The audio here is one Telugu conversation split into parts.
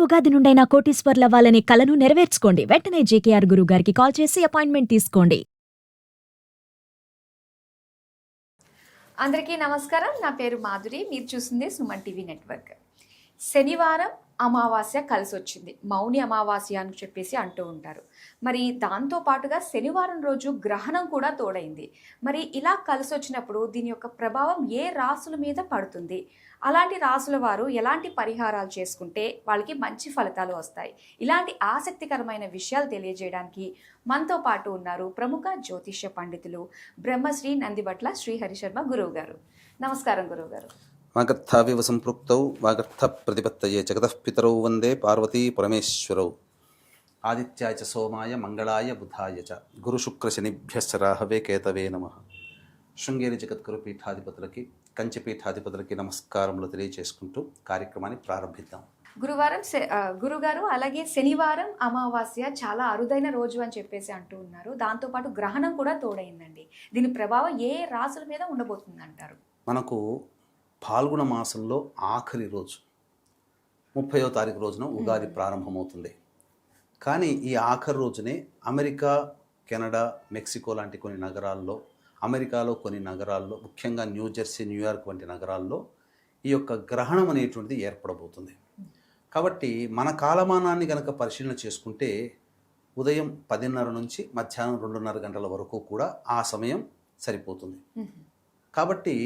ఉగాది నుండైనా కోటీశ్వర్లవ్వాలనే కలను నెరవేర్చుకోండి. వెంటనే జేకేఆర్ గురువు గారికి కాల్ చేసి అపాయింట్మెంట్ తీసుకోండి. అందరికీ నమస్కారం. నా పేరు మాధురి. మీరు చూస్తుంది సుమన్ టీవీ నెట్వర్క్. శనివారం అమావాస్య కలిసి వచ్చింది. మౌని అమావాస్య అని చెప్పేసి అంటూ ఉంటారు. మరి దాంతో పాటుగా శనివారం రోజు గ్రహణం కూడా తోడైంది. మరి ఇలా కలిసి వచ్చినప్పుడు దీని యొక్క ప్రభావం ఏ రాసుల మీద పడుతుంది, అలాంటి రాసుల వారు ఎలాంటి పరిహారాలు చేసుకుంటే వాళ్ళకి మంచి ఫలితాలు వస్తాయి, ఇలాంటి ఆసక్తికరమైన విషయాలు తెలియజేయడానికి మనతో పాటు ఉన్నారు ప్రముఖ జ్యోతిష్య పండితులు బ్రహ్మశ్రీ నందిబట్ల శ్రీహరి శర్మ గురువు గారు. నమస్కారం గురువు గారు. వాగర్థావివ సంపృక్తౌ వాగర్థ ప్రతిపత్తయే జగతః పితరౌ వందే పార్వతీ పరమేశ్వరౌ. ఆదిత్యాయ చ సోమాయ మంగళాయ బుధాయ చ గురుశుక్రశనిభ్యశ్చ రాహవే కేతవే నమః. శృంగేరి జగద్గురు పీఠాధిపతులకి, కంచి పీఠాధిపతులకి నమస్కారములు తెలియజేసుకుంటూ కార్యక్రమాన్ని ప్రారంభిద్దాం. గురుగారు, అలాగే శనివారం అమావాస్య చాలా అరుదైన రోజు అని చెప్పేసి అంటూ ఉన్నారు. దాంతోపాటు గ్రహణం కూడా తోడైందండి. దీని ప్రభావం ఏ రాసుల మీద ఉండబోతుంది అంటారు? మనకు పాల్గొన మాసంలో ఆఖరి రోజు 30వ తారీఖు రోజున ఉగాది ప్రారంభమవుతుంది. కానీ ఈ ఆఖరి రోజునే అమెరికా, కెనడా, మెక్సికో లాంటి కొన్ని నగరాల్లో, అమెరికాలో కొన్ని నగరాల్లో, ముఖ్యంగా న్యూజెర్సీ, న్యూయార్క్ వంటి నగరాల్లో ఈ యొక్క గ్రహణం అనేటువంటిది ఏర్పడబోతుంది. కాబట్టి మన కాలమానాన్ని కనుక పరిశీలన చేసుకుంటే ఉదయం 10:30 నుంచి మధ్యాహ్నం 2:30 గంటల వరకు కూడా ఆ సమయం సరిపోతుంది. కాబట్టి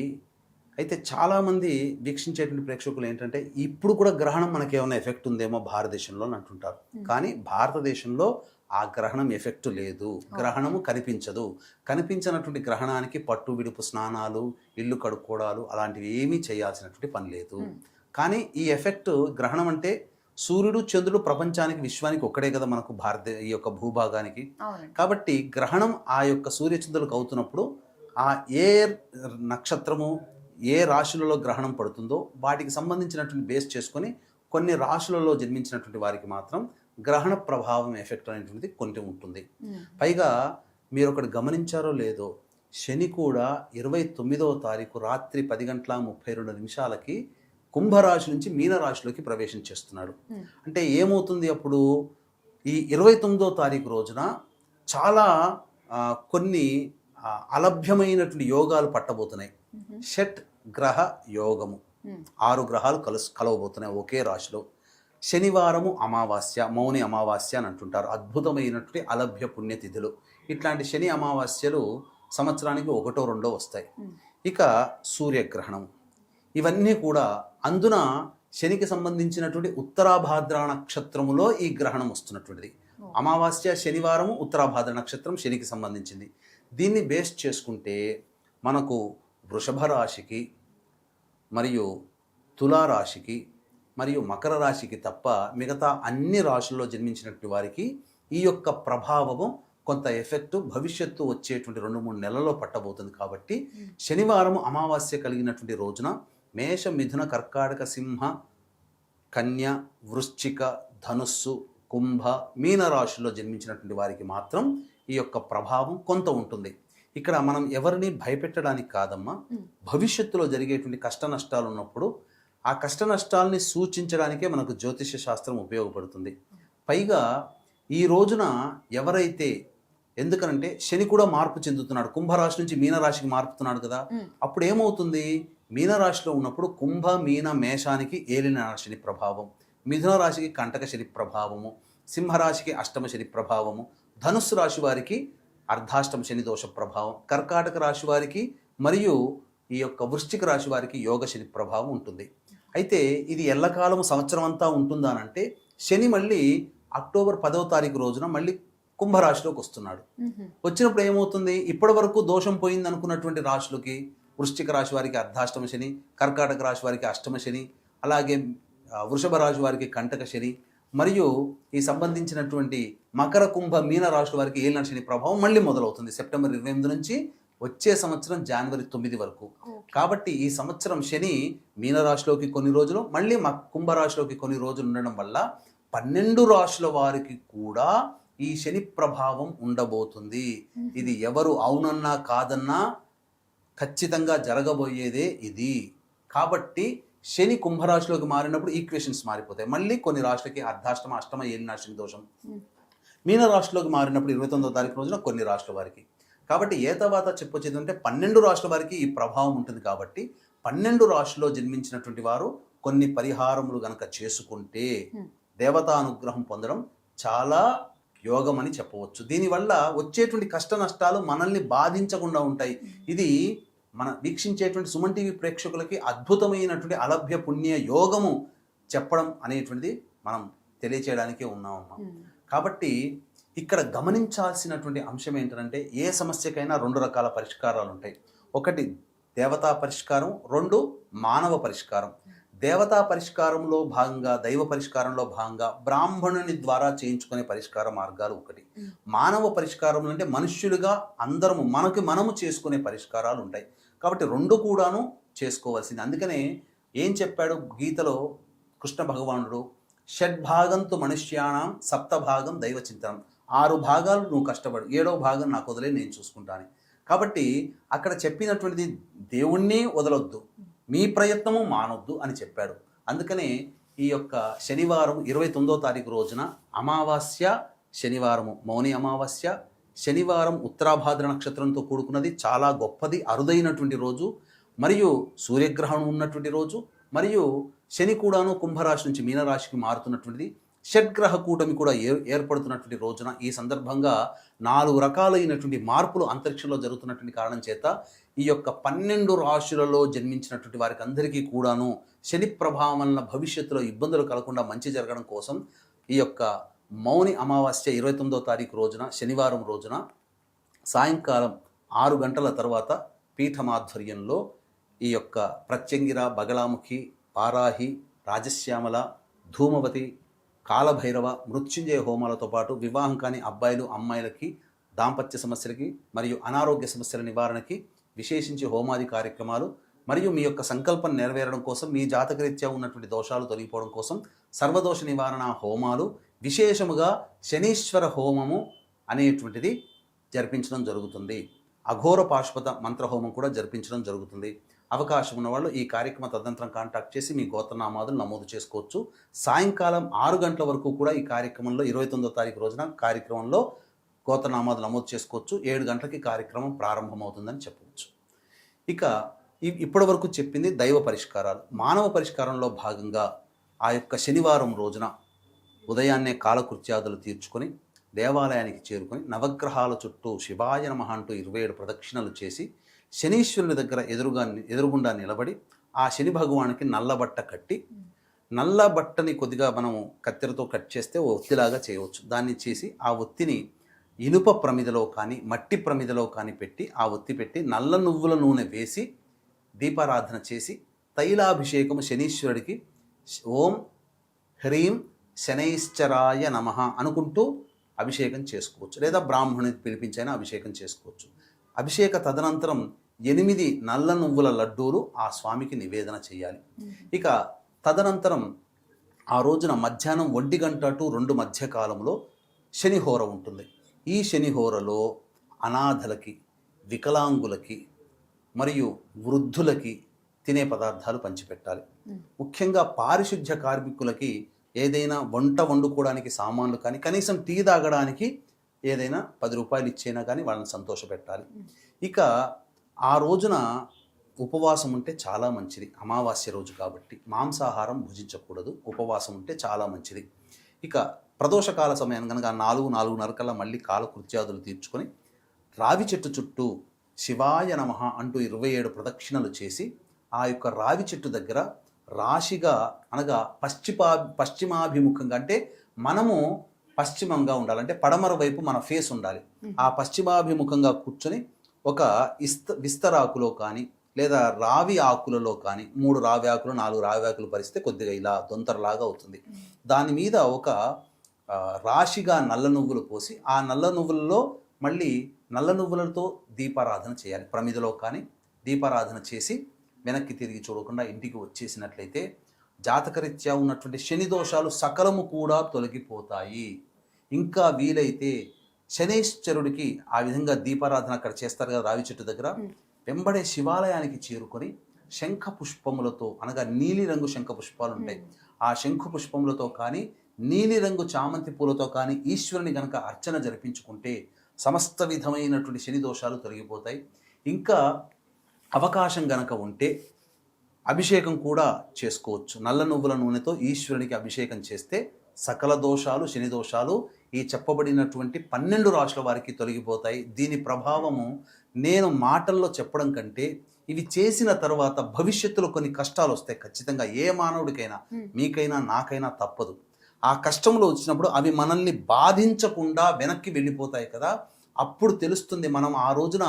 అయితే చాలామంది వీక్షించేటువంటి ప్రేక్షకులు ఏంటంటే ఇప్పుడు కూడా గ్రహణం మనకేమైనా ఎఫెక్ట్ ఉందేమో భారతదేశంలో అని అంటుంటారు. కానీ భారతదేశంలో ఆ గ్రహణం ఎఫెక్ట్ లేదు, గ్రహణము కనిపించదు. కనిపించినటువంటి గ్రహణానికి పట్టు విడుపు స్నానాలు, ఇల్లు కడుక్కోవడాలు అలాంటివి ఏమీ చేయాల్సినటువంటి పని లేదు. కానీ ఈ ఎఫెక్ట్ గ్రహణం అంటే సూర్యుడు, చంద్రుడు ప్రపంచానికి, విశ్వానికి ఒక్కడే కదా మనకు ఈ యొక్క భూభాగానికి. కాబట్టి గ్రహణం ఆ యొక్క సూర్యచంద్రులకు అవుతున్నప్పుడు ఆ ఏ నక్షత్రము, ఏ రాశులలో గ్రహణం పడుతుందో వాటికి సంబంధించినటువంటి బేస్ చేసుకొని కొన్ని రాశులలో జన్మించినటువంటి వారికి మాత్రం గ్రహణ ప్రభావం ఎఫెక్ట్ అనేటువంటిది కొంచెం ఉంటుంది. పైగా మీరు ఒకటి గమనించారో లేదో, శని కూడా 29వ తారీఖు రాత్రి 10:32 కుంభరాశి నుంచి మీనరాశిలోకి ప్రవేశం చేస్తున్నాడు. అంటే ఏమవుతుంది అప్పుడు, ఈ 29వ తారీఖు రోజున చాలా కొన్ని అలభ్యమైనటువంటి యోగాలు పట్టబోతున్నాయి. షట్ గ్రహ యోగము, 6 గ్రహాలు కలవబోతున్నాయి ఒకే రాశిలో. శనివారము అమావాస్య, మౌని అమావాస్య అని అంటుంటారు. అద్భుతమైనటువంటి అలభ్య పుణ్యతిథులు. ఇట్లాంటి శని అమావాస్యలు సంవత్సరానికి 1, 2 వస్తాయి. ఇక సూర్యగ్రహణం, ఇవన్నీ కూడా అందున శనికి సంబంధించినటువంటి ఉత్తరాభాద్ర నక్షత్రములో ఈ గ్రహణం వస్తున్నటువంటిది. అమావాస్య శనివారము, ఉత్తరాభాద్ర నక్షత్రం శనికి సంబంధించింది. దీన్ని బేస్ చేసుకుంటే మనకు వృషభ రాశికి మరియు తులారాశికి మరియు మకర రాశికి తప్ప మిగతా అన్ని రాశుల్లో జన్మించినటువంటి వారికి ఈ యొక్క ప్రభావము కొంత ఎఫెక్ట్ భవిష్యత్తు వచ్చేటువంటి 2-3 నెలల్లో పట్టబోతుంది. కాబట్టి శనివారం అమావాస్య కలిగినటువంటి రోజున మేష, మిథున, కర్కాటక, సింహ, కన్య, వృశ్చిక, ధనుస్సు, కుంభ, మీన రాశుల్లో జన్మించినటువంటి వారికి మాత్రం ఈ యొక్క ప్రభావం కొంత ఉంటుంది. ఇక్కడ మనం ఎవరిని భయపెట్టడానికి కాదమ్మా, భవిష్యత్తులో జరిగేటువంటి కష్ట నష్టాలు ఉన్నప్పుడు ఆ కష్ట నష్టాలని సూచించడానికే మనకు జ్యోతిష శాస్త్రం ఉపయోగపడుతుంది. పైగా ఈ రోజున ఎవరైతే, ఎందుకనంటే శని కూడా మార్పు చెందుతున్నాడు, కుంభరాశి నుంచి మీనరాశికి మారుతున్నాడు కదా. అప్పుడు ఏమవుతుంది, మీనరాశిలో ఉన్నప్పుడు కుంభ, మీన, మేషానికి ఏలిన శని ప్రభావం, మిథున రాశికి కంటక శని ప్రభావము, సింహరాశికి అష్టమ శని ప్రభావము, ధనుస్సు రాశి వారికి అర్ధాష్టమ శని దోష ప్రభావం, కర్కాటక రాశి వారికి మరియు ఈ యొక్క వృశ్చిక రాశి వారికి యోగ శని ప్రభావం ఉంటుంది. అయితే ఇది ఎల్లకాలం సంవత్సరం అంతా ఉంటుందా అంటే శని మళ్ళీ అక్టోబర్ 10వ తారీఖు రోజున మళ్ళీ కుంభరాశిలోకి వస్తున్నాడు. వచ్చినప్పుడు ఏమవుతుంది, ఇప్పటి వరకు దోషం పోయింది అనుకున్నటువంటి రాశులకి, వృశ్చిక రాశి వారికి అర్ధాష్టమ శని, కర్కాటక రాశి వారికి అష్టమ శని, అలాగే వృషభ రాశి వారికి కంటక శని, మరియు ఈ సంబంధించినటువంటి మకర, కుంభ, మీన రాశుల వారికి ఏలిన శని ప్రభావం మళ్ళీ మొదలవుతుంది సెప్టెంబర్ 28 నుంచి వచ్చే సంవత్సరం జనవరి 9 వరకు. కాబట్టి ఈ సంవత్సరం శని మీనరాశిలోకి కొన్ని రోజులు, మళ్ళీ కుంభరాశిలోకి కొన్ని రోజులు ఉండడం వల్ల 12 రాశుల వారికి కూడా ఈ శని ప్రభావం ఉండబోతుంది. ఇది ఎవరు అవునన్నా కాదన్నా ఖచ్చితంగా జరగబోయేదే ఇది. కాబట్టి శని కుంభరాశిలోకి మారినప్పుడు ఈక్వేషన్స్ మారిపోతాయి. మళ్ళీ కొన్ని రాశులకి అర్ధాష్టమ అష్టమ ఏలినాటి శని దోషం. మీన రాశిలోకి మారినప్పుడు 29వ తారీఖు రోజున కొన్ని రాశుల వారికి. కాబట్టి ఏ తర్వాత చెప్పొచ్చేది అంటే 12 రాశుల వారికి ఈ ప్రభావం ఉంటుంది. కాబట్టి 12 రాశుల్లో జన్మించినటువంటి వారు కొన్ని పరిహారములు గనక చేసుకుంటే దేవతా అనుగ్రహం పొందడం చాలా యోగం అని చెప్పవచ్చు. దీనివల్ల వచ్చేటువంటి కష్ట నష్టాలు మనల్ని బాధించకుండా ఉంటాయి. ఇది మన వీక్షించేటువంటి సుమన్ టీవీ ప్రేక్షకులకి అద్భుతమైనటువంటి అలభ్య పుణ్య యోగము చెప్పడం అనేటువంటిది మనం తెలియచేయడానికే ఉన్నామమ్మా. కాబట్టి ఇక్కడ గమనించాల్సినటువంటి అంశం ఏంటంటే ఏ సమస్యకైనా 2 రకాల పరిష్కారాలు ఉంటాయి. ఒకటి దేవతా పరిష్కారం, 2 మానవ పరిష్కారం. దేవతా పరిష్కారంలో భాగంగా, దైవ పరిష్కారంలో భాగంగా బ్రాహ్మణుని ద్వారా చేయించుకునే పరిష్కార మార్గాలు ఒకటి. మానవ పరిష్కారం అంటే మనుష్యులుగా అందరము మనము చేసుకునే పరిష్కారాలు ఉంటాయి. కాబట్టి 2 కూడాను చేసుకోవాల్సింది. అందుకనే ఏం చెప్పాడు గీతలో కృష్ణ భగవానుడు, షడ్భాగంతో మనుష్యాణం సప్తభాగం దైవ చింతనం. 6 భాగాలు నువ్వు కష్టపడు, 7వ భాగం నాకు వదిలే నేను చూసుకుంటాను. కాబట్టి అక్కడ చెప్పినటువంటిది దేవుణ్ణి వదలొద్దు, మీ ప్రయత్నము మానొద్దు అని చెప్పాడు. అందుకనే ఈ యొక్క శనివారం 29వ తారీఖు రోజున అమావాస్య శనివారము, మౌని అమావాస్య శనివారం ఉత్తరాభాద్ర నక్షత్రంతో కూడుకున్నది, చాలా గొప్పది, అరుదైనటువంటి రోజు, మరియు సూర్యగ్రహణం ఉన్నటువంటి రోజు, మరియు శని కూడాను కుంభరాశి నుంచి మీనరాశికి మారుతున్నటువంటిది, షడ్గ్రహ కూటమి కూడా ఏర్పడుతున్నటువంటి రోజున ఈ సందర్భంగా 4 రకాలైనటువంటి మార్పులు అంతరిక్షంలో జరుగుతున్నటువంటి కారణం చేత ఈ యొక్క 12 రాశులలో జన్మించినటువంటి వారికి అందరికీ కూడాను శని ప్రభావం వలన భవిష్యత్తులో ఇబ్బందులు కలగకుండా మంచి జరగడం కోసం ఈ యొక్క మౌని అమావాస్య 29వ తారీఖు రోజున శనివారం రోజున సాయంకాలం 6 గంటల తర్వాత పీఠమాధ్వర్యంలో ఈ యొక్క ప్రత్యంగిర, బగలాముఖి, పారాహి, రాజశ్యామల, ధూమవతి, కాలభైరవ, మృత్యుంజయ హోమాలతో పాటు వివాహం కాని అబ్బాయిలు అమ్మాయిలకి దాంపత్య సమస్యలకి మరియు అనారోగ్య సమస్యల నివారణకి విశేషించి హోమాది కార్యక్రమాలు, మరియు మీ యొక్క సంకల్పం నెరవేరడం కోసం, మీ జాతకరీత్యా ఉన్నటువంటి దోషాలు తొలగిపోవడం కోసం సర్వదోష నివారణ హోమాలు, విశేషముగా శనీశ్వర హోమము అనేటువంటిది జరిపించడం జరుగుతుంది. అఘోర పాశుపత మంత్రహోమం కూడా జరిపించడం జరుగుతుంది. అవకాశం ఉన్న వాళ్ళు ఈ కార్యక్రమ తదనంతరం కాంటాక్ట్ చేసి మీ గోత్రనామాదులు నమోదు చేసుకోవచ్చు. సాయంకాలం 6 గంటల వరకు కూడా ఈ కార్యక్రమంలో 29వ తారీఖు రోజున కార్యక్రమంలో గోత్రనామాదులు నమోదు చేసుకోవచ్చు. 7 గంటలకి కార్యక్రమం ప్రారంభమవుతుందని చెప్పవచ్చు. ఇక ఇప్పటి వరకు చెప్పింది దైవ పరిష్కారాలు. మానవ పరిష్కారంలో భాగంగా ఆ యొక్క శనివారం రోజున ఉదయాన్నే కాలకృత్యాదులు తీర్చుకొని దేవాలయానికి చేరుకొని నవగ్రహాల చుట్టూ శివాయ నమః అంటూ 27 ప్రదక్షిణలు చేసి శనీశ్వరుని దగ్గర ఎదురుగుండా నిలబడి ఆ శని భగవానికి నల్లబట్ట కట్టి, నల్ల బట్టని కొద్దిగా మనము కత్తెరతో కట్ చేస్తే ఒత్తిలాగా చేయవచ్చు. దాన్ని చేసి ఆ ఒత్తిని ఇనుప ప్రమిదలో కానీ మట్టి ప్రమిదలో కానీ పెట్టి ఆ ఒత్తి పెట్టి నల్ల నువ్వుల నూనె వేసి దీపారాధన చేసి తైలాభిషేకము శనీశ్వరుడికి ఓం హ్రీం శనైశ్చరాయ నమః అనుకుంటూ అభిషేకం చేసుకోవచ్చు. లేదా బ్రాహ్మణుని పిలిపించైనా అభిషేకం చేసుకోవచ్చు. అభిషేక తదనంతరం 8 నల్ల నువ్వుల లడ్డూలు ఆ స్వామికి నివేదన చేయాలి. ఇక తదనంతరం ఆ రోజున మధ్యాహ్నం 1 గంట టు 2 మధ్య కాలంలో శనిహోర ఉంటుంది. ఈ శనిహోరలో అనాథలకి, వికలాంగులకి మరియు వృద్ధులకి తినే పదార్థాలు పంచిపెట్టాలి. ముఖ్యంగా పారిశుద్ధ్య కార్మికులకి ఏదైనా వంట వండుకోవడానికి సామాన్లు కానీ, కనీసం టీ తాగడానికి ఏదైనా 10 రూపాయలు ఇచ్చైనా కానీ వాళ్ళని సంతోషపెట్టాలి. ఇక ఆ రోజున ఉపవాసం ఉంటే చాలా మంచిది. అమావాస్య రోజు కాబట్టి మాంసాహారం భుజించకూడదు. ఉపవాసం ఉంటే చాలా మంచిది. ఇక ప్రదోషకాల సమయం కనుక 4:30 కల్లా మళ్ళీ కాలకృత్యాదులు తీర్చుకొని రావి చెట్టు చుట్టూ శివాయ నమః అంటూ 27 ప్రదక్షిణలు చేసి ఆ యొక్క రావి చెట్టు దగ్గర రాశిగా, అనగా పశ్చిమాభిముఖంగా, అంటే మనము పశ్చిమంగా ఉండాలంటే పడమర వైపు మన ఫేస్ ఉండాలి. ఆ పశ్చిమాభిముఖంగా కూర్చొని ఒక విస్తరాకులో కానీ లేదా రావి ఆకులలో కానీ 3 రావి ఆకులు 4 రావి ఆకులు పరిస్తే కొద్దిగా ఇలా దొంతరలాగా అవుతుంది. దాని మీద ఒక రాశిగా నల్ల నువ్వులు పోసి ఆ నల్ల నువ్వులలో మళ్ళీ నల్ల నువ్వులతో దీపారాధన చేయాలి. ప్రమిదలో కానీ దీపారాధన చేసి వెనక్కి తిరిగి చూడకుండా ఇంటికి వచ్చేసినట్లయితే జాతకరీత్యా ఉన్నటువంటి శని దోషాలు సకలము కూడా తొలగిపోతాయి. ఇంకా వీలైతే శనైశ్వరుడికి ఆ విధంగా దీపారాధన అక్కడ చేస్తారు కదా రావి చెట్టు దగ్గర, వెంబడే శివాలయానికి చేరుకొని శంఖ పుష్పములతో అనగా నీలిరంగు శంఖ పుష్పాలు ఉంటాయి, ఆ శంఖు పుష్పములతో కానీ నీలిరంగు చామంతి పూలతో కానీ ఈశ్వరుని గనక అర్చన జరిపించుకుంటే సమస్త విధమైనటువంటి శని దోషాలు తొలగిపోతాయి. ఇంకా అవకాశం గనక ఉంటే అభిషేకం కూడా చేసుకోవచ్చు. నల్ల నువ్వుల నూనెతో ఈశ్వరునికి అభిషేకం చేస్తే సకల దోషాలు, శని దోషాలు ఈ చెప్పబడినటువంటి 12 రాశుల వారికి తొలగిపోతాయి. దీని ప్రభావము నేను మాటల్లో చెప్పడం కంటే ఇవి చేసిన తర్వాత భవిష్యత్తులో కొన్ని కష్టాలు వస్తాయి. ఖచ్చితంగా ఏ మానవుడికైనా, మీకైనా, నాకైనా తప్పదు. ఆ కష్టంలో వచ్చినప్పుడు అవి మనల్ని బాధించకుండా వెనక్కి వెళ్ళిపోతాయి కదా, అప్పుడు తెలుస్తుంది మనం ఆ రోజున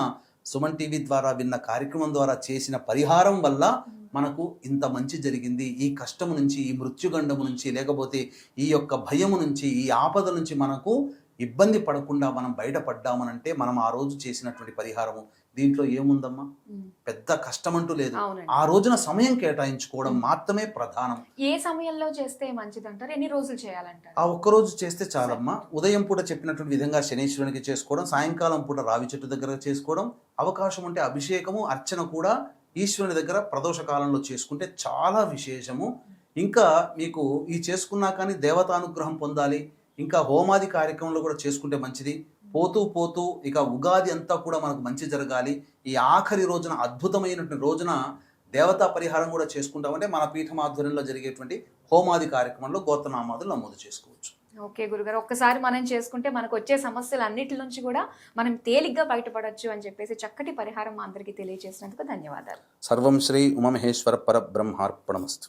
సుమన్ టీవీ ద్వారా విన్న కార్యక్రమం ద్వారా చేసిన పరిహారం వల్ల మనకు ఇంత మంచి జరిగింది, ఈ కష్టము నుంచి, ఈ మృత్యుగండము నుంచి, లేకపోతే ఈ యొక్క భయము నుంచి, ఈ ఆపద నుంచి మనకు ఇబ్బంది పడకుండా మనం బయటపడ్డామనంటే మనం ఆ రోజు చేసినటువంటి పరిహారము. దీంట్లో ఏముందమ్మా, పెద్ద కష్టమంటూ లేదు. ఆ రోజున సమయం కేటాయించుకోవడం మాత్రమే ప్రధానం. ఏ సమయంలో చేస్తే మంచిదంటారు? ఎన్ని రోజులు చేయాలంటారు? ఆ ఒక్కరోజు చేస్తే చాలమ్మా. ఉదయం పూట చెప్పినటువంటి విధంగా శనీశ్వరునికి చేసుకోవడం, సాయంకాలం పూట రావి చెట్టు దగ్గర చేసుకోవడం, అవకాశం ఉంటే అభిషేకము, అర్చన కూడా ఈశ్వరుని దగ్గర ప్రదోష కాలంలో చేసుకుంటే చాలా విశేషము. ఇంకా మీకు ఈ చేసుకున్నా కానీ దేవతానుగ్రహం పొందాలి, ఇంకా హోమాది కార్యక్రమంలో కూడా చేసుకుంటే మంచిది. పోతూ పోతూ ఇక ఉగాది అంతా కూడా మనకు మంచి జరగాలి, ఈ ఆఖరి రోజున అద్భుతమైనటువంటి రోజున దేవతా పరిహారం కూడా చేసుకుంటామంటే మన పీఠం ఆధ్వర్యంలో జరిగేటువంటి హోమాది కార్యక్రమంలో గోత్రనామాదులు నమోదు చేసుకోవచ్చు. ఓకే గురుగారు, ఒక్కసారి మనం చేసుకుంటే మనకు వచ్చే సమస్యలు అన్నిటి నుంచి కూడా మనం తేలిగ్గా బయటపడవచ్చు అని చెప్పేసి చక్కటి పరిహారం మా అందరికీ తెలియజేసినందుకు ధన్యవాదాలు. సర్వం శ్రీ ఉమామహేశ్వర పరబ్రహ్మార్పణమస్తు.